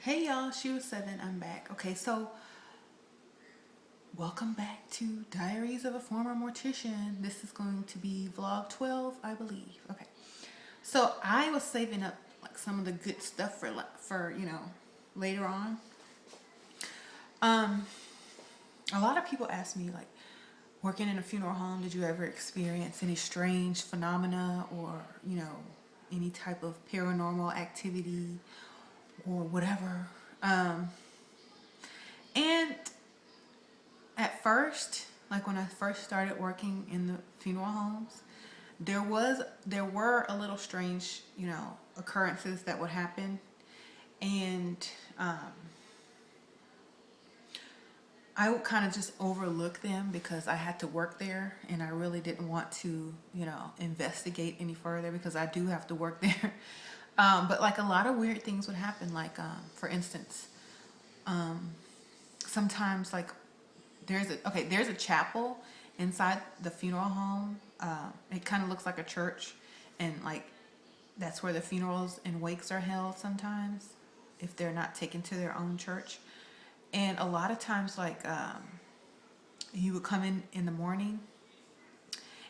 Hey y'all, she was 7. I'm back. Okay, so welcome back to Diaries of a Former Mortician. This is going to be vlog 12, I believe. Okay, so I was saving up like some of the good stuff for later on. Um, a lot of people ask me like, working in a funeral home, did you ever experience any strange phenomena or any type of paranormal activity or whatever? And at first, like when I first started working in the funeral homes, there were a little strange, occurrences that would happen, and I would kind of just overlook them because I had to work there, and I really didn't want to, investigate any further because I do have to work there. But like a lot of weird things would happen. Like, for instance, sometimes like there's a chapel inside the funeral home. It kind of looks like a church, and like that's where the funerals and wakes are held sometimes if they're not taken to their own church. And a lot of times, like, you would come in the morning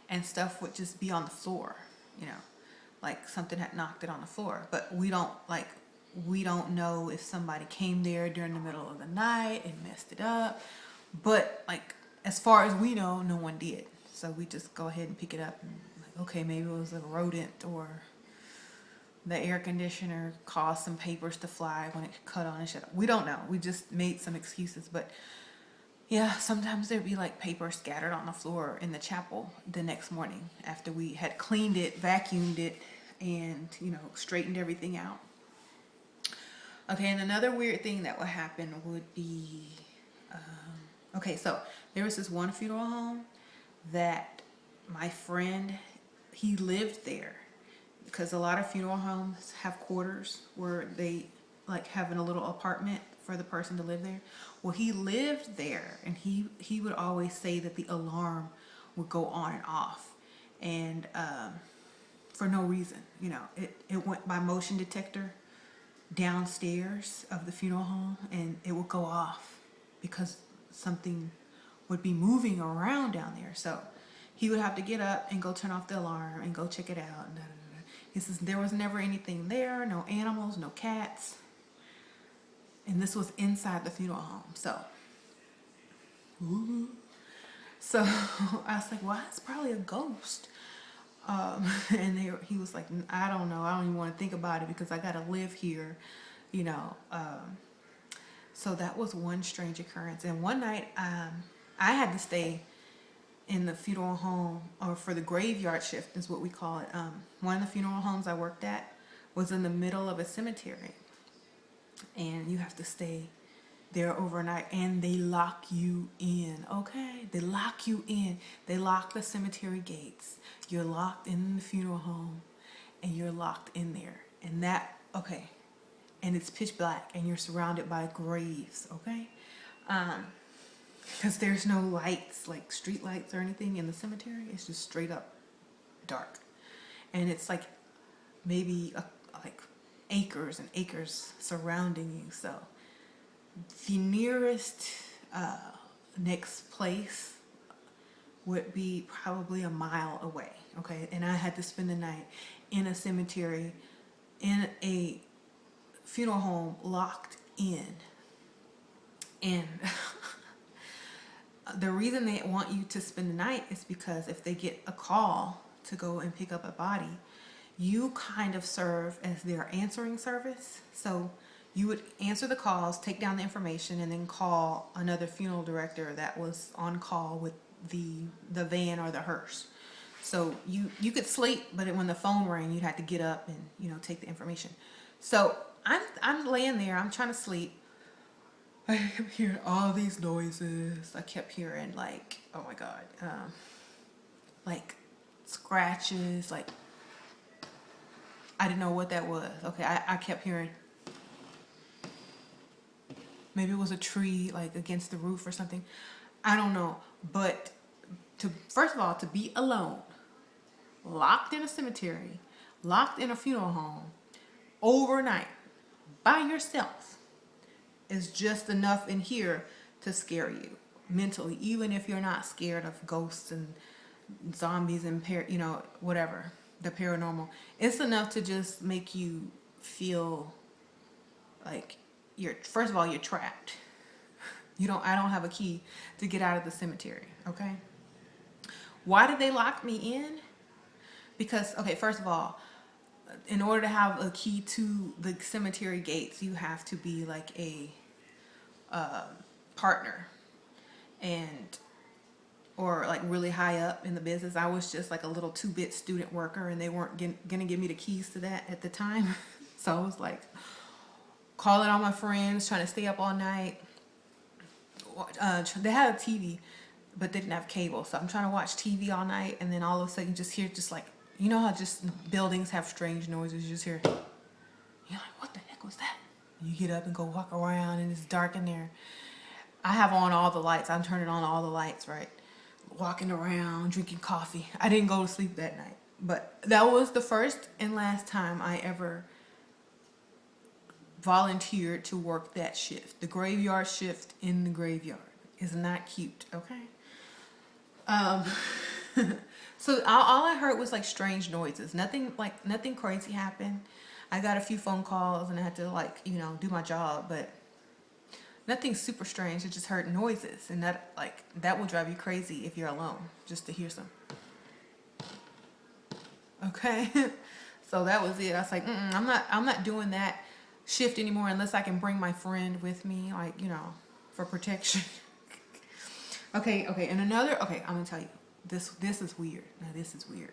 and stuff would just be on the floor, like something had knocked it on the floor. But we don't know if somebody came there during the middle of the night and messed it up. But like, as far as we know, no one did. So we just go ahead and pick it up and like, okay, maybe it was a rodent, or the air conditioner caused some papers to fly when it cut on and shit. We don't know. We just made some excuses. But yeah, sometimes there'd be like paper scattered on the floor in the chapel the next morning after we had cleaned it, vacuumed it, and straightened everything out. Okay, and another weird thing that would happen would be, okay, so there was this one funeral home that my friend, he lived there, because a lot of funeral homes have quarters where they like having a little apartment for the person to live there. Well, he lived there, and he would always say that the alarm would go on and off, and for no reason. It went by motion detector downstairs of the funeral home, and it would go off because something would be moving around down there. So he would have to get up and go turn off the alarm and go check it out. And he says there was never anything there, no animals, no cats. And this was inside the funeral home. So, ooh. So I was like, well, that's probably a ghost. And he was like, I don't know. I don't even want to think about it because I got to live here, So that was one strange occurrence. And one night, I had to stay in the funeral home, or for the graveyard shift is what we call it. One of the funeral homes I worked at was in the middle of a cemetery, and you have to stay there overnight, and they lock you in. Okay, they lock you in. They lock the cemetery gates. You're locked in the funeral home, and you're locked in there. And and it's pitch black, and you're surrounded by graves. Okay. Because there's no lights, like street lights or anything in the cemetery. It's just straight up dark. And it's like maybe like acres and acres surrounding you. So the nearest next place would be probably a mile away. Okay. And I had to spend the night in a cemetery, in a funeral home, locked in. And the reason they want you to spend the night is because if they get a call to go and pick up a body, you kind of serve as their answering service. So you would answer the calls, take down the information, and then call another funeral director that was on call with the van or the hearse. So you could sleep, but when the phone rang, you'd have to get up and take the information. So I'm laying there, I'm trying to sleep. I kept hearing all these noises. I kept hearing like, oh my God, like scratches. Like, I didn't know what that was. Okay, I kept hearing, maybe it was a tree like against the roof or something. I don't know. But first of all, to be alone, locked in a cemetery, locked in a funeral home, overnight, by yourself, is just enough in here to scare you mentally, even if you're not scared of ghosts and zombies and whatever, the paranormal. It's enough to just make you feel like first of all, you're trapped. I don't have a key to get out of the cemetery, okay? Why did they lock me in? Because, okay, first of all, in order to have a key to the cemetery gates, you have to be like a partner or like really high up in the business. I was just like a little 2-bit student worker, and they weren't gonna give me the keys to that at the time. So I was like calling all my friends, trying to stay up all night. They had a TV, but they didn't have cable, so I'm trying to watch TV all night, and then all of a sudden you just hear just like, you know how just buildings have strange noises, you just hear, you're like, what the heck was that? You get up and go walk around, and it's dark in there. I have on all the lights. I'm turning on all the lights, right? Walking around, drinking coffee. I didn't go to sleep that night, but that was the first and last time I ever volunteered to work that shift. The graveyard shift in the graveyard is not cute, okay? So all I heard was like strange noises. Nothing crazy happened. I got a few phone calls and I had to do my job, but nothing super strange. I just heard noises, and that will drive you crazy if you're alone, just to hear some. Okay, so that was it. I was like, I'm not doing that shift anymore unless I can bring my friend with me, for protection. Okay, and I'm gonna tell you this is weird. Now this is weird.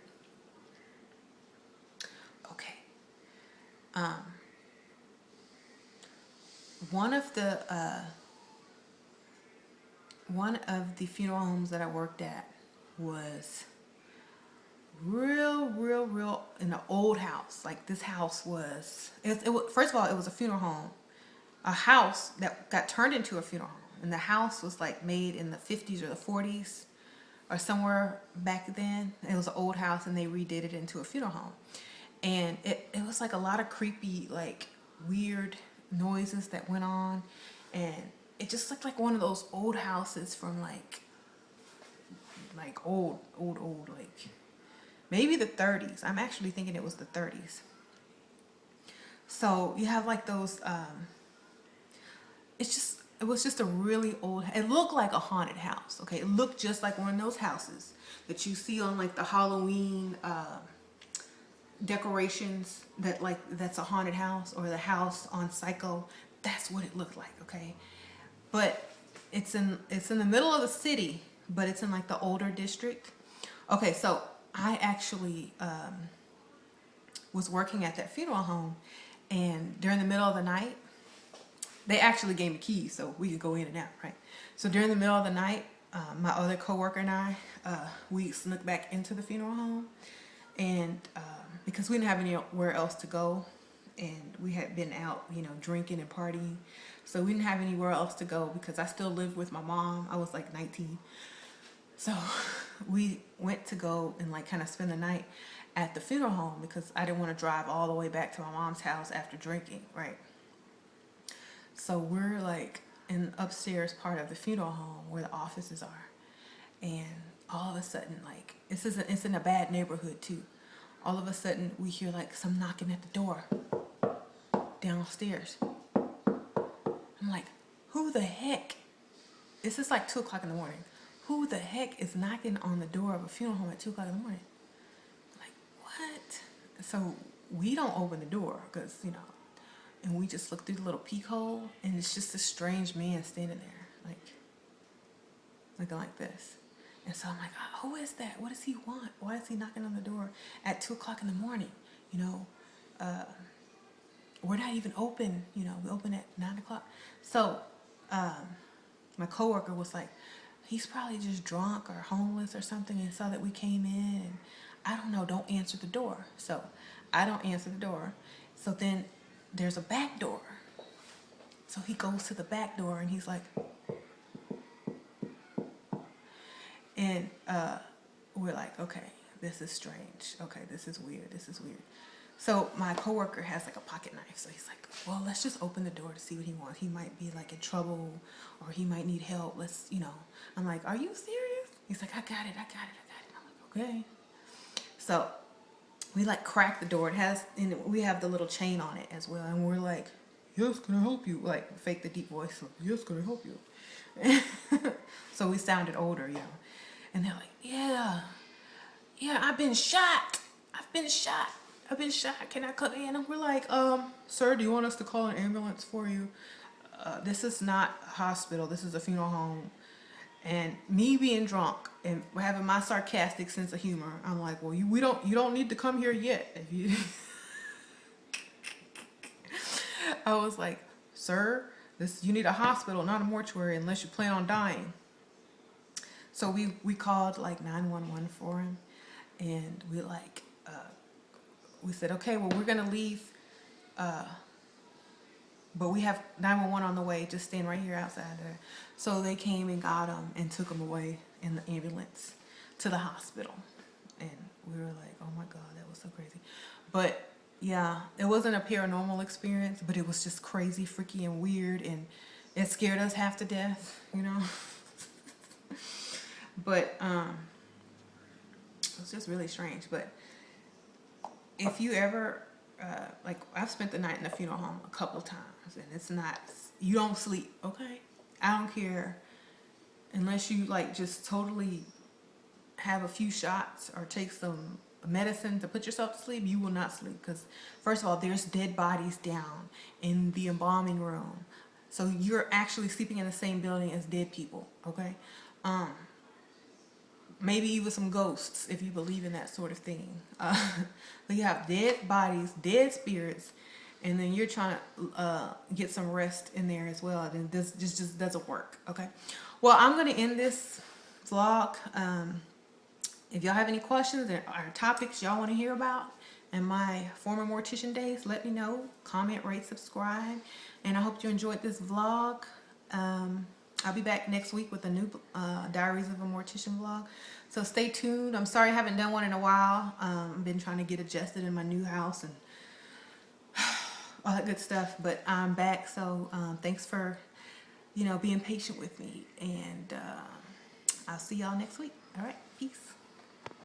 Okay, one of the funeral homes that I worked at was real in an old house. Like, this house was first of all, it was a funeral home, a house that got turned into a funeral home, and the house was like made in the 50s or the 40s or somewhere back then. It was an old house, and they redid it into a funeral home, and it was like a lot of creepy, like weird noises that went on, and it just looked like one of those old houses from like old, like maybe the 30s. I'm actually thinking it was the 30s. So you have like those, it was just a really old, it looked like a haunted house, okay? It looked just like one of those houses that you see on like the Halloween decorations, that's a haunted house, or the house on Psycho. That's what it looked like, okay? But it's in the middle of the city, but it's in like the older district. Okay, so I actually was working at that funeral home, and during the middle of the night, they actually gave me keys so we could go in and out, right? So during the middle of the night, my other coworker and I, we snuck back into the funeral home, and because we didn't have anywhere else to go, and we had been out, drinking and partying, so we didn't have anywhere else to go because I still lived with my mom. I was like 19. So we went to go and kind of spend the night at the funeral home because I didn't want to drive all the way back to my mom's house after drinking, right? So we're like in the upstairs part of the funeral home where the offices are, and all of a sudden, it's in a bad neighborhood too. All of a sudden we hear some knocking at the door downstairs. I'm like, who the heck? This is like 2 o'clock in the morning. Who the heck is knocking on the door of a funeral home at 2 o'clock in the morning? Like, what? So we don't open the door because, and we just look through the little peek hole, and it's just a strange man standing there, looking like this. And so I'm like, oh, who is that? What does he want? Why is he knocking on the door at 2 o'clock in the morning? We're not even open. We open at 9 o'clock. So my coworker was like, he's probably just drunk or homeless or something and saw that we came in, and I don't know, don't answer the door. So I don't answer the door. So then there's a back door. So he goes to the back door, and he's like, and we're like, okay, this is strange. Okay, this is weird. So my coworker has like a pocket knife. So he's like, well, let's just open the door to see what he wants. He might be like in trouble or he might need help. Let's, you know. I'm like, are you serious? He's like, I got it. I'm like, okay. So we like crack the door. It has, and we have the little chain on it as well. And we're like, yes, can I help you? Like fake the deep voice. Like, yes, can I help you? So we sounded older, you know. And they're like, yeah, I've been shot. Can I come in? And we're like, sir, do you want us to call an ambulance for you? This is not a hospital. This is a funeral home. And me being drunk and having my sarcastic sense of humor, I'm like, well, you don't need to come here yet. If you, I was like, sir, you need a hospital, not a mortuary, unless you plan on dying. So we called like 911 for him, and we said, okay, well, we're gonna leave, but we have 911 on the way. Just stand right here outside there. So they came and got him and took him away in the ambulance to the hospital, and we were like, oh my God, that was so crazy. But yeah, it wasn't a paranormal experience, but it was just crazy, freaky, and weird, and it scared us half to death, you know. But it was just really strange. But if you ever like, I've spent the night in a funeral home a couple of times, and it's not, you don't sleep, okay? I don't care, unless you like just totally have a few shots or take some medicine to put yourself to sleep, you will not sleep. Because first of all, there's dead bodies down in the embalming room, so you're actually sleeping in the same building as dead people, okay? Maybe even some ghosts, if you believe in that sort of thing. But you have dead bodies, dead spirits, and then you're trying to get some rest in there as well. And this just doesn't work, okay? Well, I'm going to end this vlog. If y'all have any questions or topics y'all want to hear about in my former mortician days, let me know. Comment, rate, subscribe. And I hope you enjoyed this vlog. I'll be back next week with a new Diaries of a Mortician vlog. So stay tuned. I'm sorry I haven't done one in a while. I've been trying to get adjusted in my new house and all that good stuff. But I'm back. So thanks for, being patient with me. And I'll see y'all next week. All right. Peace.